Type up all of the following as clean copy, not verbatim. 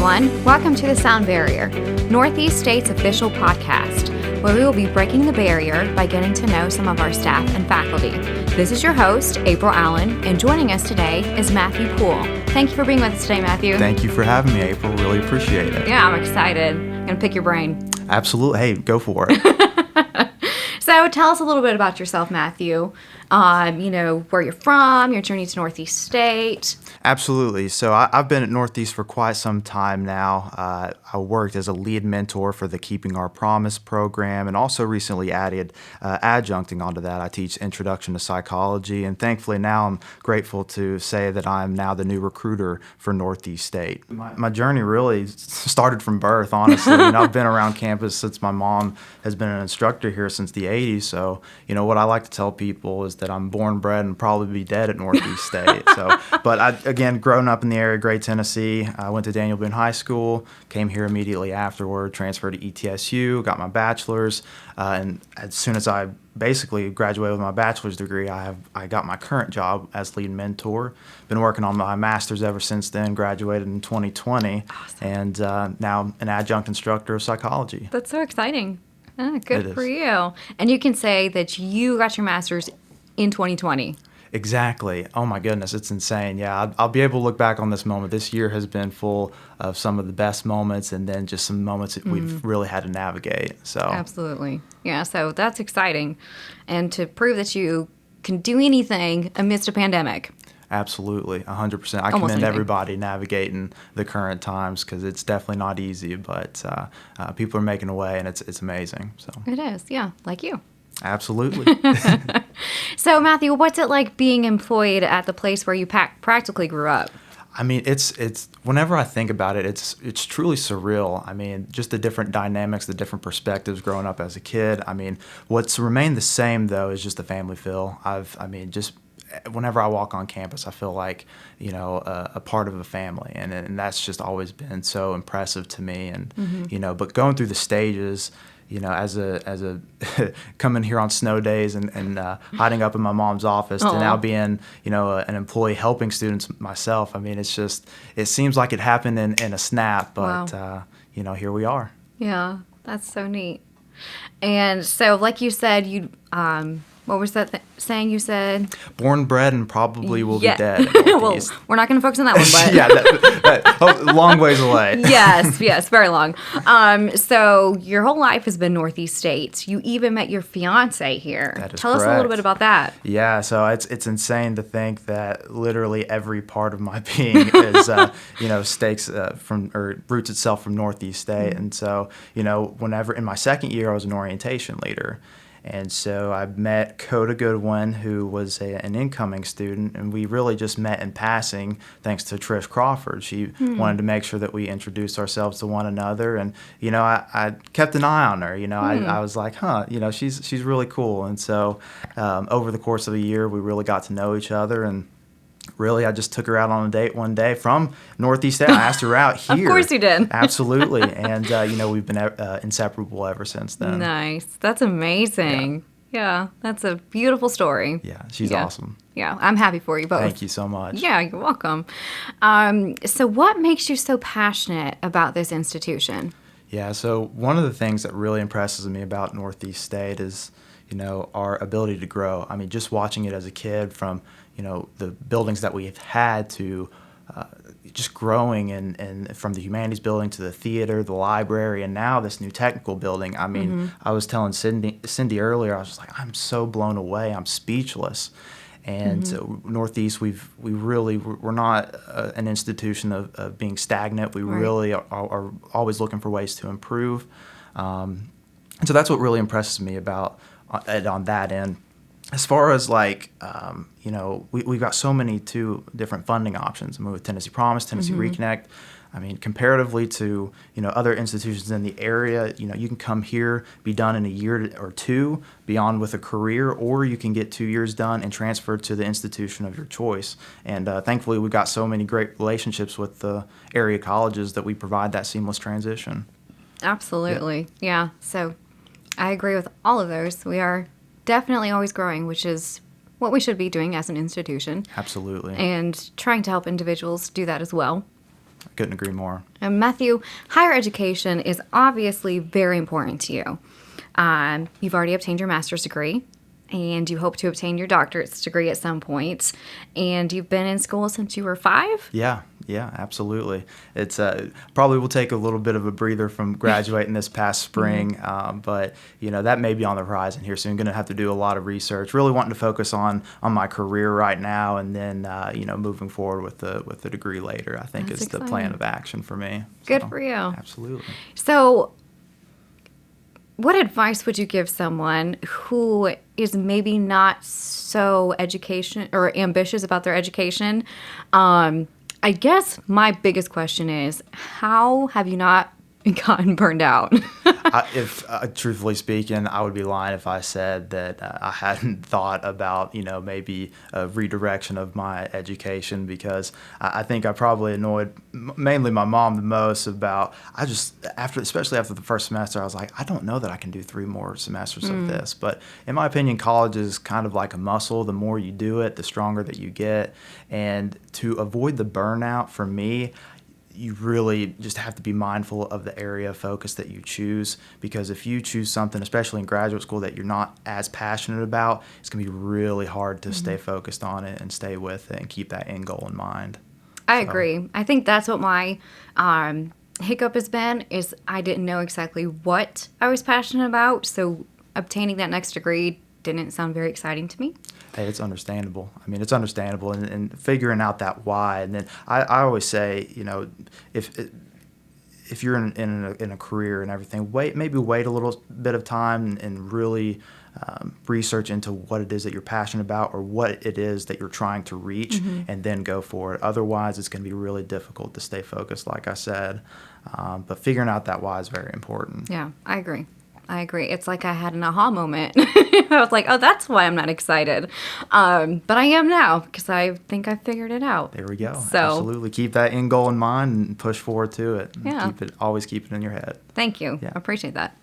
everyone. Welcome to the Sound Bearier, Northeast State's official podcast, where we will be breaking the barrier by getting to know some of our staff and faculty. This is your host, April Allen, and joining us today is Matthew Poole. Thank you for being with us today, Matthew. Thank you for having me, April. Really appreciate it. Yeah, I'm excited. I'm going to pick your brain. Absolutely. Hey, go for it. So tell us a little bit about yourself, Matthew. Where you're from, your journey to Northeast State. Absolutely. So I've been at Northeast for quite some time now. I worked as a lead mentor for the Keeping Our Promise program and also recently added adjuncting onto that. I teach Introduction to Psychology, and thankfully now I'm grateful to say that I'm now the new recruiter for Northeast State. My journey really started from birth, honestly. I've been around campus since my mom has been an instructor here since the 80s. So, what I like to tell people is that I'm born, bred, and probably be dead at Northeast State. Again, growing up in the area, Great Tennessee, I went to Daniel Boone High School, came here immediately afterward, transferred to ETSU, got my bachelor's, and as soon as I basically graduated with my bachelor's degree, I got my current job as lead mentor. Been working on my master's ever since then, graduated in 2020, awesome. And now an adjunct instructor of psychology. That's so exciting. Good for you. And you can say that you got your master's in 2020. Exactly. Oh my goodness, it's insane. Yeah, I'll be able to look back on this moment. This year has been full of some of the best moments and then just some moments that we've really had to navigate. So absolutely. Yeah, so that's exciting. And to prove that you can do anything amidst a pandemic. Absolutely, 100%. I commend everybody navigating the current times because it's definitely not easy, but people are making a way, and it's amazing. So it is, yeah, like you. Absolutely. So, Matthew, what's it like being employed at the place where you practically grew up? I mean, it's whenever I think about it, it's truly surreal. I mean, just the different dynamics, the different perspectives growing up as a kid. I mean, what's remained the same, though, is just the family feel. Just whenever I walk on campus, I feel like, a part of a family, and that's just always been so impressive to me. And, but going through the stages, as a coming here on snow days and hiding up in my mom's office to now being, an employee helping students myself. I mean, it seems like it happened in a snap, but, wow. Here we are. Yeah, that's so neat. And so, like you said, what was that saying you said? Born, bred, and probably will be dead. Well, we're not going to focus on that one, but yeah, long ways away. yes, very long. So your whole life has been Northeast State. You even met your fiance here. That is Tell correct. us a little bit about that. Yeah, so it's insane to think that literally every part of my being is stakes from or roots itself from Northeast State, and so whenever in my second year I was an orientation leader. And so I met Coda Goodwin, who was an incoming student, and we really just met in passing thanks to Trish Crawford. She wanted to make sure that we introduced ourselves to one another, and I kept an eye on her. I was like, she's really cool. And so over the course of a year, we really got to know each other, and really, I just took her out on a date one day from Northeast State. I asked her out here. Of course you did. Absolutely. And, we've been inseparable ever since then. Nice. That's amazing. Yeah, that's a beautiful story. Yeah, she's awesome. Yeah, I'm happy for you both. Thank you so much. Yeah, you're welcome. So what makes you so passionate about this institution? Yeah, so one of the things that really impresses me about Northeast State is, our ability to grow. I mean, just watching it as a kid from, the buildings that we've had to just growing and from the humanities building to the theater, the library, and now this new technical building. I mean, I was telling Cindy earlier, I was just like, I'm so blown away. I'm speechless. And Northeast, we're not an institution of being stagnant. We really are always looking for ways to improve. And so that's what really impresses me about it on that end. As far as we've got so many different funding options. I mean, with Tennessee Promise, Tennessee Reconnect. I mean, comparatively to other institutions in the area, you can come here, be done in a year or two, beyond with a career, or you can get 2 years done and transfer to the institution of your choice. And thankfully, we've got so many great relationships with the area colleges that we provide that seamless transition. Absolutely, yeah. So I agree with all of those. We are definitely always growing, which is what we should be doing as an institution. Absolutely. And trying to help individuals do that as well. I couldn't agree more. And Matthew, higher education is obviously very important to you. You've already obtained your master's degree, and you hope to obtain your doctorate's degree at some point. And you've been in school since you were 5? Yeah, absolutely. It's probably will take a little bit of a breather from graduating this past spring, but that may be on the horizon here soon. Going to have to do a lot of research. Really wanting to focus on my career right now, and then moving forward with the degree later. I think That's is exciting. the plan of action for me. Good So, for you. Absolutely. So, what advice would you give someone who is maybe not so education or ambitious about their education? I guess my biggest question is, how have you not gotten burned out? If truthfully speaking, I would be lying if I said that I hadn't thought about, maybe a redirection of my education, because I think I probably annoyed mainly my mom the most about, especially after the first semester, I was like, I don't know that I can do 3 more semesters of this. But in my opinion, college is kind of like a muscle. The more you do it, the stronger that you get. And to avoid the burnout, for me, you really just have to be mindful of the area of focus that you choose, because if you choose something, especially in graduate school, that you're not as passionate about, it's going to be really hard to stay focused on it and stay with it and keep that end goal in mind. I agree. I think that's what my hiccup has been, is I didn't know exactly what I was passionate about, so obtaining that next degree didn't sound very exciting to me. Hey, it's understandable. I mean, it's understandable, and figuring out that why. And then I always say, if you're in a career and everything, wait a little bit of time and really research into what it is that you're passionate about, or what it is that you're trying to reach, and then go for it. Otherwise, it's going to be really difficult to stay focused, like I said. But figuring out that why is very important. Yeah, I agree. It's like I had an aha moment. I was like, oh, that's why I'm not excited. But I am now, because I think I figured it out. There we go. So, absolutely. Keep that end goal in mind and push forward to it. Yeah. Always keep it in your head. Thank you. Yeah. I appreciate that.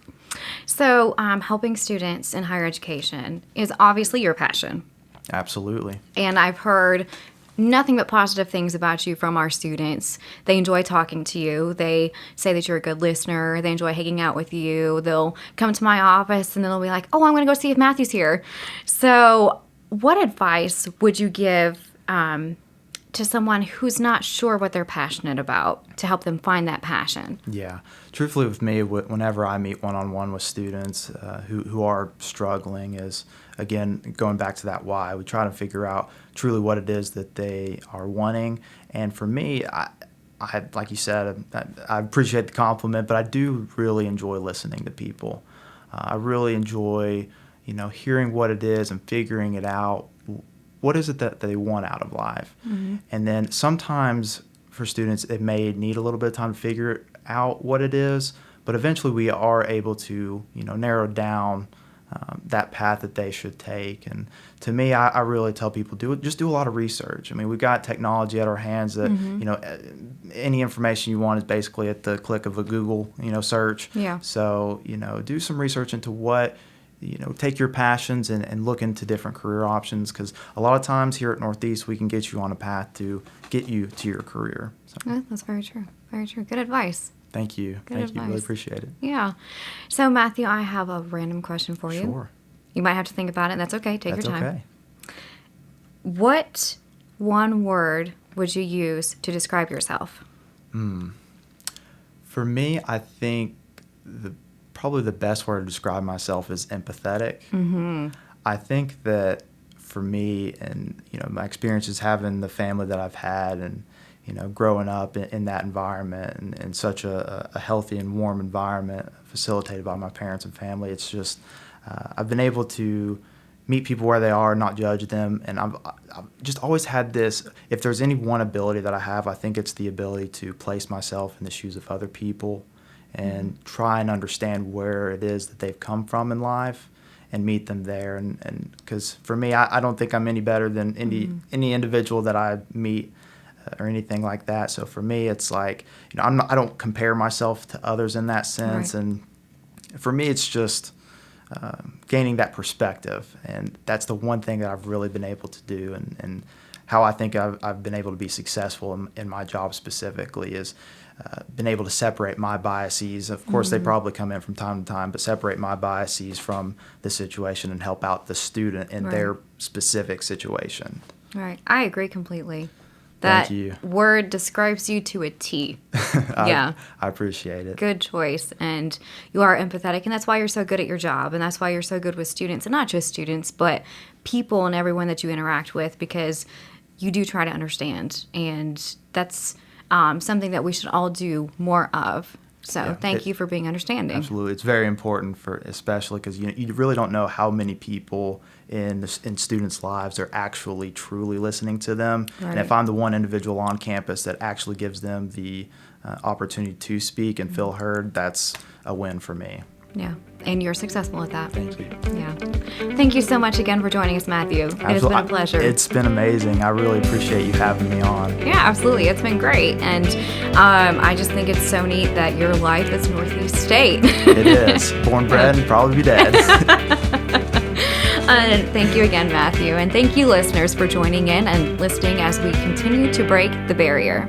So helping students in higher education is obviously your passion. Absolutely. And I've heard nothing but positive things about you from our students. They enjoy talking to you. They say that you're a good listener. They enjoy hanging out with you. They'll come to my office and they'll be like, oh, I'm going to go see if Matthew's here. So what advice would you give to someone who's not sure what they're passionate about, to help them find that passion? Yeah. Truthfully, with me, whenever I meet one-on-one with students who are struggling, is, again, going back to that why. We try to figure out truly what it is that they are wanting. And for me, I like you said, I appreciate the compliment, but I do really enjoy listening to people. I really enjoy, hearing what it is and figuring it out. What is it that they want out of life? And then sometimes for students, it may need a little bit of time to figure out what it is, but eventually we are able to, narrow down that path that they should take. And to me, I really tell people, just do a lot of research. I mean, we've got technology at our hands that, any information you want is basically at the click of a Google, search. Yeah. So, do some research into what, take your passions and look into different career options, because a lot of times here at Northeast, we can get you on a path to get you to your career. So, Yeah, that's very true. Very true. Good advice. thank you. Good Thank you. Really advice. appreciate it. Yeah. So, Matthew, I have a random question for you. Sure. You might have to think about it, and that's okay. Take That's your time. okay. What one word would you use to describe yourself? For me, I think probably the best word to describe myself is empathetic. I think that for me, and my experiences having the family that I've had, and growing up in that environment, and in such a healthy and warm environment facilitated by my parents and family, it's just I've been able to meet people where they are, not judge them, and I've just always had this. If there's any one ability that I have, I think it's the ability to place myself in the shoes of other people and try and understand where it is that they've come from in life and meet them there. And because for me, I don't think I'm any better than any individual that I meet or anything like that. So for me, it's like, I don't compare myself to others in that sense. Right. And for me, it's just gaining that perspective. And that's the one thing that I've really been able to do. And how I think I've been able to be successful in my job specifically is been able to separate my biases. Of course, they probably come in from time to time, but separate my biases from the situation and help out the student in their specific situation. Right. I agree completely. That Thank you. word describes you to a T. I appreciate it. Good choice. And you are empathetic, and that's why you're so good at your job, and that's why you're so good with students, and not just students, but people and everyone that you interact with, because you do try to understand, and that's something that we should all do more of. So thank you for being understanding. Absolutely. It's very important, especially because you really don't know how many people in students' lives are actually truly listening to them. Right. And if I'm the one individual on campus that actually gives them the opportunity to speak and feel heard, that's a win for me. Yeah, and you're successful at that. Thank you. Yeah. Thank you so much again for joining us, Matthew. It has been a pleasure. It's been amazing. I really appreciate you having me on. Yeah, absolutely. It's been great. And I just think it's so neat that your life is Northeast State. It is. Born, bred, and probably be dead. Thank you again, Matthew. And thank you, listeners, for joining in and listening as we continue to break the barrier.